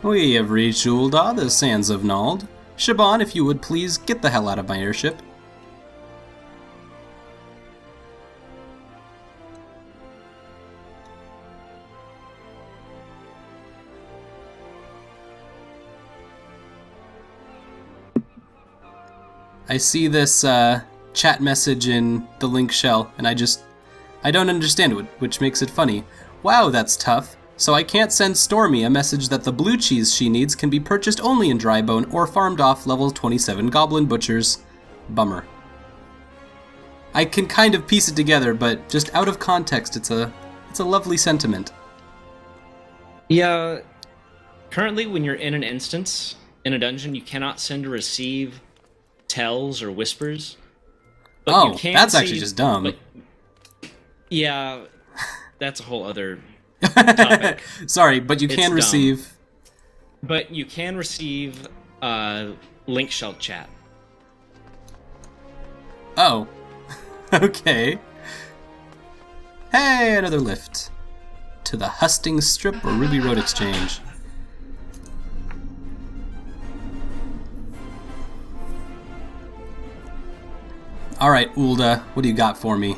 We have reached Ul'Dah, the sands of Nald. Shaban, if you would please get the hell out of my airship. I see this chat message in the link shell, and I don't understand it, which makes it funny. Wow, that's tough. So I can't send Stormy a message that the blue cheese she needs can be purchased only in Drybone or farmed off level 27 goblin butchers. Bummer. I can kind of piece it together, but just out of context, it's a lovely sentiment. Yeah, currently when you're in an instance, in a dungeon, you cannot send or receive tells or whispers. But you can that's actually just dumb. But, yeah, that's a whole other topic. Sorry, but you can receive... But you can receive link shell chat. Oh. Okay. Hey, another lift. To the Husting Strip or Ruby Road Exchange. Alright, Ul'Dah, what do you got for me?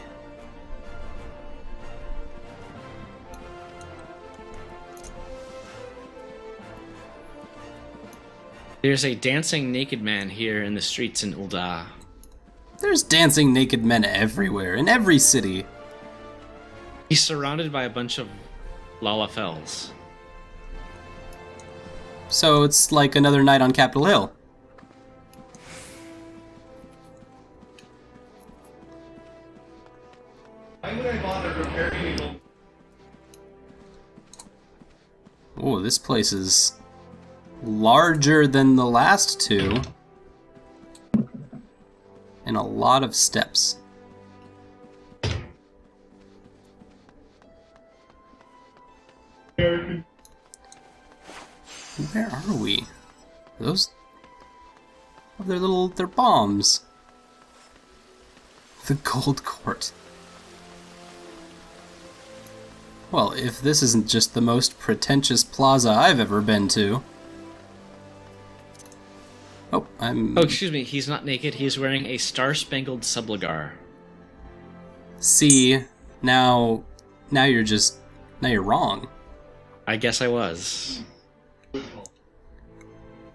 There's a dancing naked man here in the streets in Ul'Dah. There's dancing naked men everywhere, in every city. He's surrounded by a bunch of Lalafels. So it's like another night on Capitol Hill. Why would I bother preparing people? Oh, this place is larger than the last two. And a lot of steps. Where are we? Are those... Oh, they're bombs. The Gold Court. Well, if this isn't just the most pretentious plaza I've ever been to. Oh, Oh, excuse me, he's not naked, he's wearing a star-spangled subligar. See, now you're wrong. I guess I was.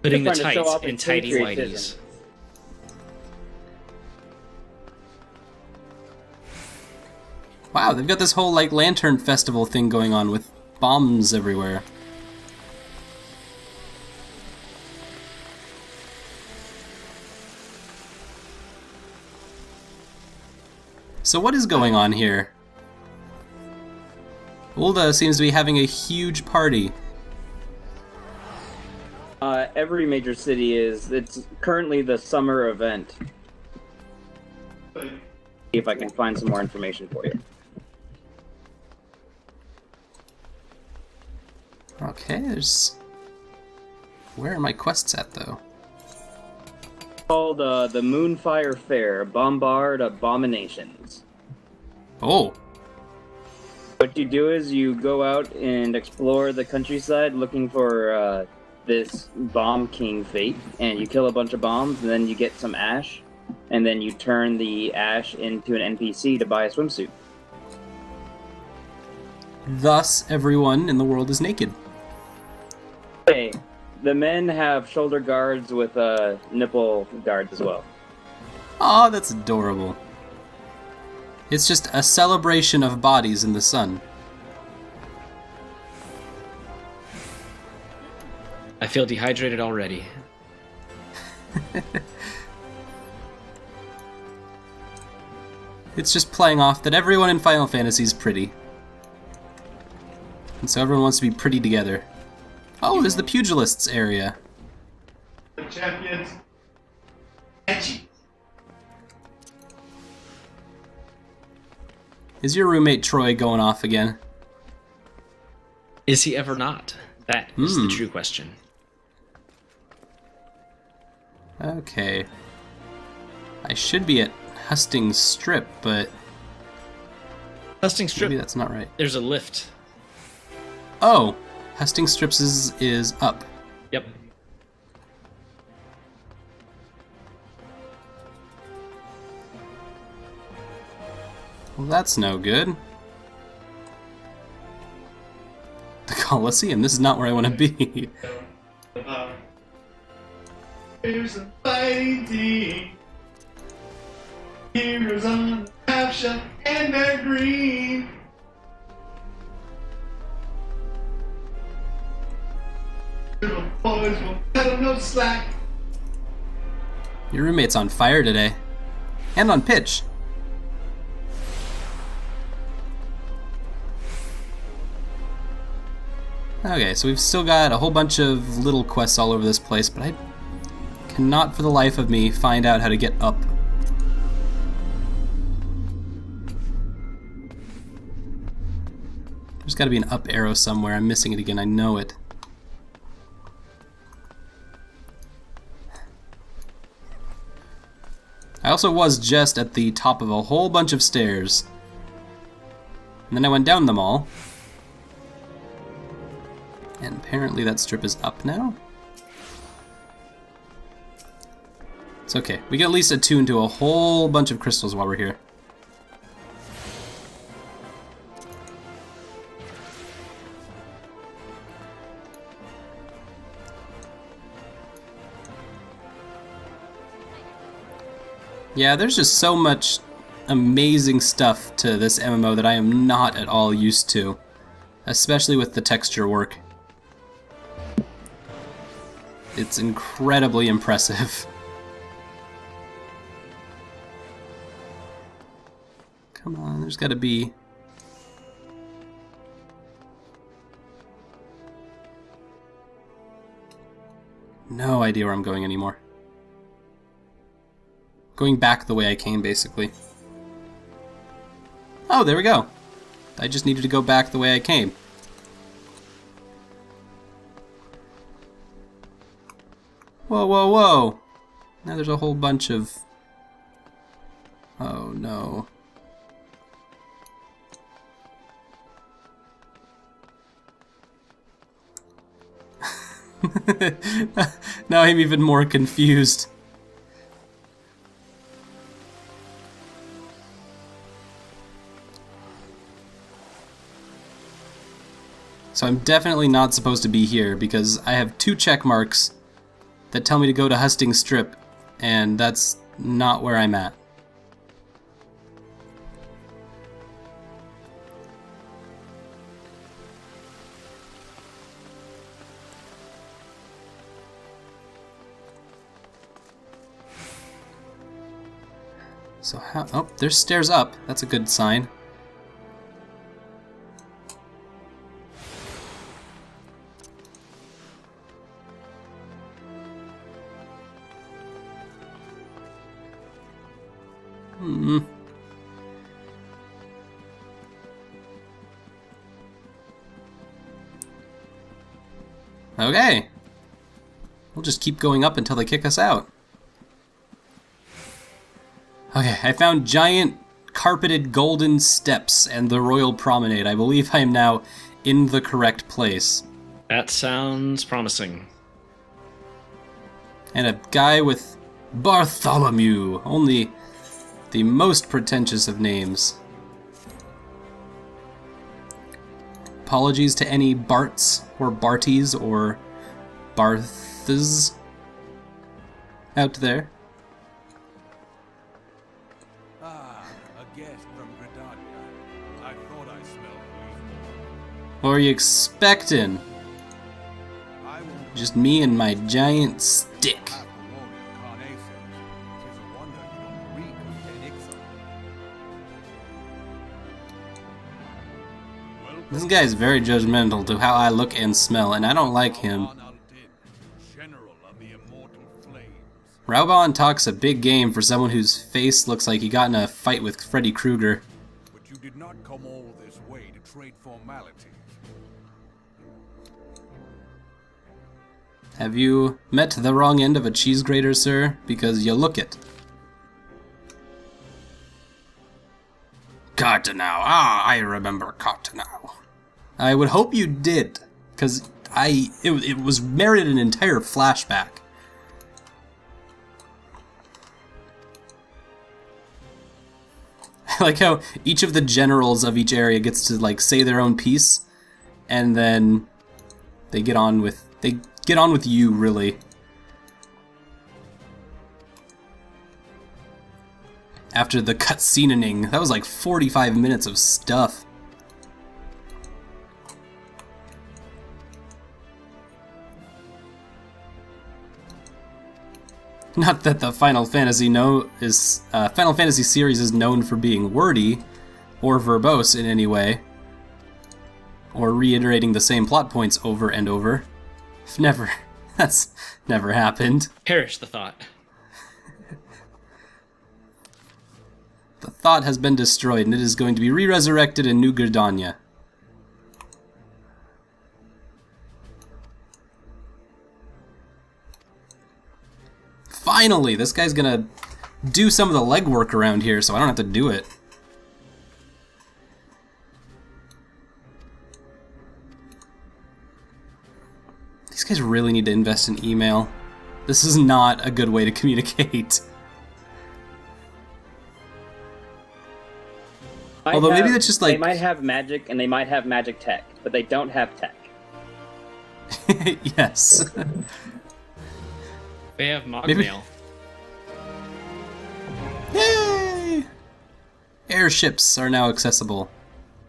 Putting the tights in tidy whities. Wow, they've got this whole, like, lantern festival thing going on with bombs everywhere. So what is going on here? Ul'Dah seems to be having a huge party. Every major city is. It's currently the summer event. See if I can find some more information for you. Okay, there's... Where are my quests at, though? It's called the Moonfire Faire, Bombard Abominations. Oh! What you do is you go out and explore the countryside looking for this Bomb King fate, and you kill a bunch of bombs, and then you get some ash, and then you turn the ash into an NPC to buy a swimsuit. Thus, everyone in the world is naked. Hey, the men have shoulder guards with nipple guards as well. Aw, that's adorable. It's just a celebration of bodies in the sun. I feel dehydrated already. It's just playing off that everyone in Final Fantasy is pretty. And so everyone wants to be pretty together. Oh, there's the pugilists area. The champions. Edgy. Is your roommate Troy going off again? Is he ever not? That is the true question. Okay. I should be at Husting Strip, but... Husting Strip? Maybe that's not right. There's a lift. Oh! Husting Strips is up. Yep. Well, that's no good. The Colosseum, this is not where I want to be. Here's a fighting team. Heroes on the half shell and they're green. Little boys won't cut 'em no slack. Your roommate's on fire today. And on pitch. Okay, so we've still got a whole bunch of little quests all over this place, but I cannot for the life of me find out how to get up. There's gotta be an up arrow somewhere. I'm missing it again, I know it. I also was just at the top of a whole bunch of stairs. And then I went down them all. And apparently that strip is up now. It's okay. We can at least attune to a whole bunch of crystals while we're here. Yeah, there's just so much amazing stuff to this MMO that I am not at all used to, especially with the texture work. It's incredibly impressive. Come on, there's gotta be... No idea where I'm going anymore. Going back the way I came, basically. Oh, there we go. I just needed to go back the way I came. Whoa, whoa, whoa! Now there's a whole bunch of... Oh, no. Now I'm even more confused. So I'm definitely not supposed to be here because I have 2 check marks that tell me to go to Husting Strip, and that's not where I'm at. So how... Oh, there's stairs up. That's a good sign. Okay. We'll just keep going up until they kick us out. Okay, I found giant carpeted golden steps and the royal promenade. I believe I am now in the correct place. That sounds promising. And a guy with Bartholomew, only the most pretentious of names. Apologies to any Barts or Barties or Barths out there. Ah, a guest from Gridania. I thought I smelled leaf. What were you expecting? I will Just me and my giant stick. have the warrior Carnaces. Tis a wonder you don't reek of Elixir. This guy is very judgmental to how I look and smell, and I don't like him. General of the immortal flames. Raubon talks a big game for someone whose face looks like he got in a fight with Freddy Krueger. But you did not come all this way to trade formalities. Have you met the wrong end of a cheese grater, sir? Because you look it. Cartenau. Ah, I remember Cartenau. I would hope you did, because it was merited an entire flashback. I like how each of the generals of each area gets to like say their own piece, and then they get on with you, really. After the cutscening, that was like 45 minutes of stuff. Not that the Final Fantasy series is known for being wordy or verbose in any way, or reiterating the same plot points over and over. That's never happened. Perish the thought. The thought has been destroyed, and it is going to be re-resurrected in New Gridania. Finally! This guy's gonna do some of the legwork around here, so I don't have to do it. These guys really need to invest in email. This is not a good way to communicate. Although maybe that's just like... They might have magic, and they might have magic tech, but they don't have tech. Yes. They have mock Maybe- mail. Yay! Airships are now accessible.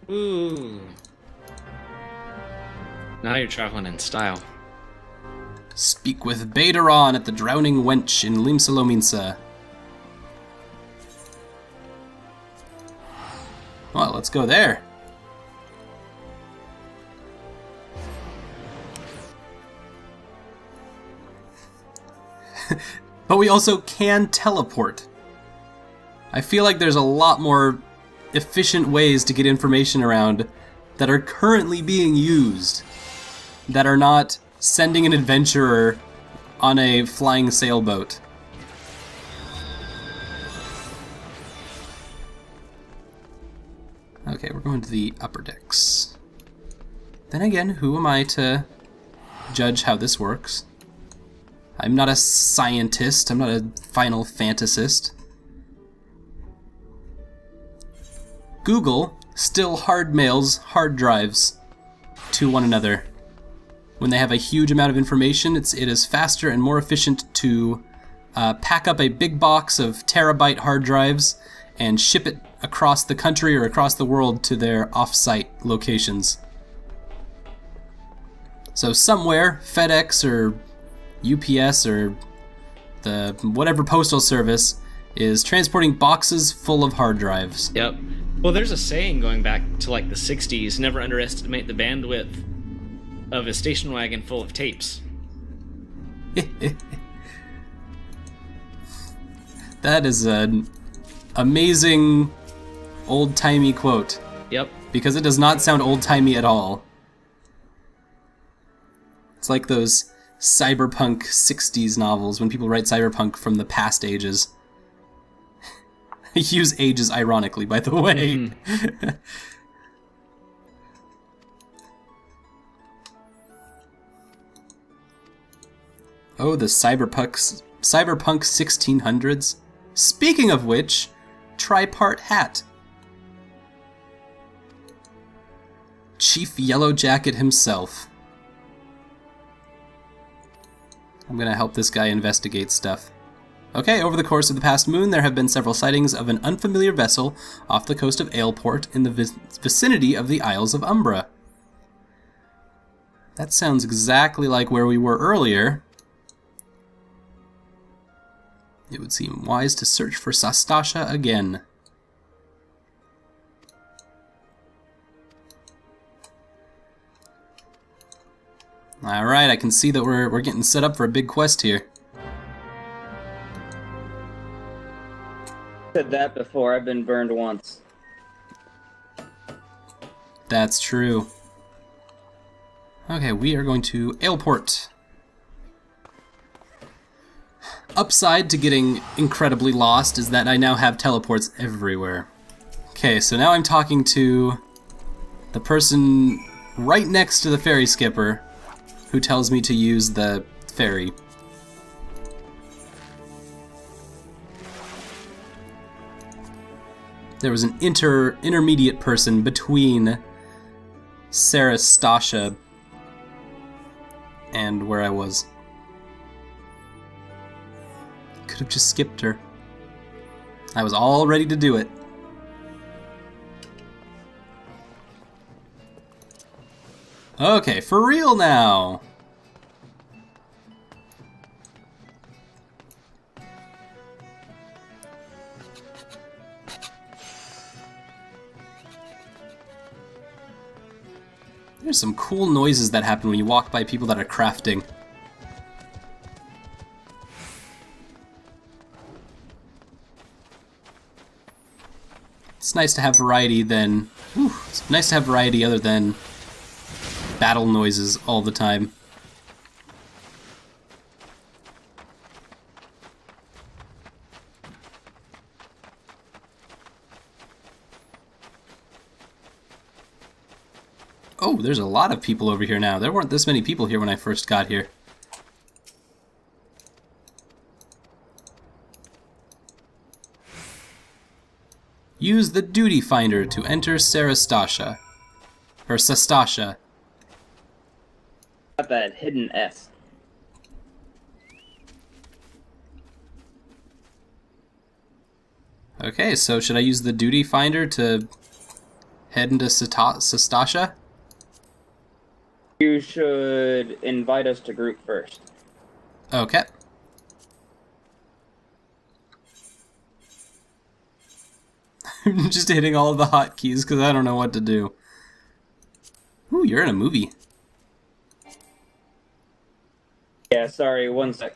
Ooh. Now you're traveling in style. Speak with Baderon at the Drowning Wench in Limsalominsa. Well, let's go there. But we also can teleport. I feel like there's a lot more efficient ways to get information around that are currently being used, that are not sending an adventurer on a flying sailboat. Okay, we're going to the upper decks. Then again, who am I to judge how this works? I'm not a scientist, I'm not a Final Fantasist. Google still hard mails hard drives to one another. When they have a huge amount of information, it is faster and more efficient to pack up a big box of terabyte hard drives and ship it across the country or across the world to their off-site locations. So somewhere, FedEx or UPS or the whatever postal service is transporting boxes full of hard drives. Yep. Well, there's a saying going back to like the 60s, never underestimate the bandwidth of a station wagon full of tapes. That is an amazing old-timey quote. Yep. Because it does not sound old-timey at all. It's like those cyberpunk 60s novels when people write cyberpunk from the past ages. I use ages ironically, by the way. Oh, the cyberpunk 1600s. Speaking of which, tripart hat. Chief Yellow Jacket himself. I'm gonna help this guy investigate stuff. Okay, over the course of the past moon, there have been several sightings of an unfamiliar vessel off the coast of Aleport in the vicinity of the Isles of Umbra. That sounds exactly like where we were earlier. It would seem wise to search for Sastasha again. Alright, I can see that we're getting set up for a big quest here. Said that before, I've been burned once. That's true. Okay, we are going to Aleport. Upside to getting incredibly lost is that I now have teleports everywhere. Okay, so now I'm talking to the person right next to the ferry skipper, who tells me to use the ferry. There was an intermediate person between Sastasha and where I was. Could have just skipped her. I was all ready to do it. Okay, for real now! There's some cool noises that happen when you walk by people that are crafting. It's nice to have variety then. It's nice to have variety other than battle noises all the time. Oh, there's a lot of people over here now. There weren't this many people here when I first got here. Use the duty finder to enter Sastasha. Or Sastasha. Got that hidden S. Okay, so should I use the duty finder to head into Sastasha? You should invite us to group first. Okay. I'm just hitting all of the hotkeys because I don't know what to do. Ooh, you're in a movie. Yeah, sorry, one sec.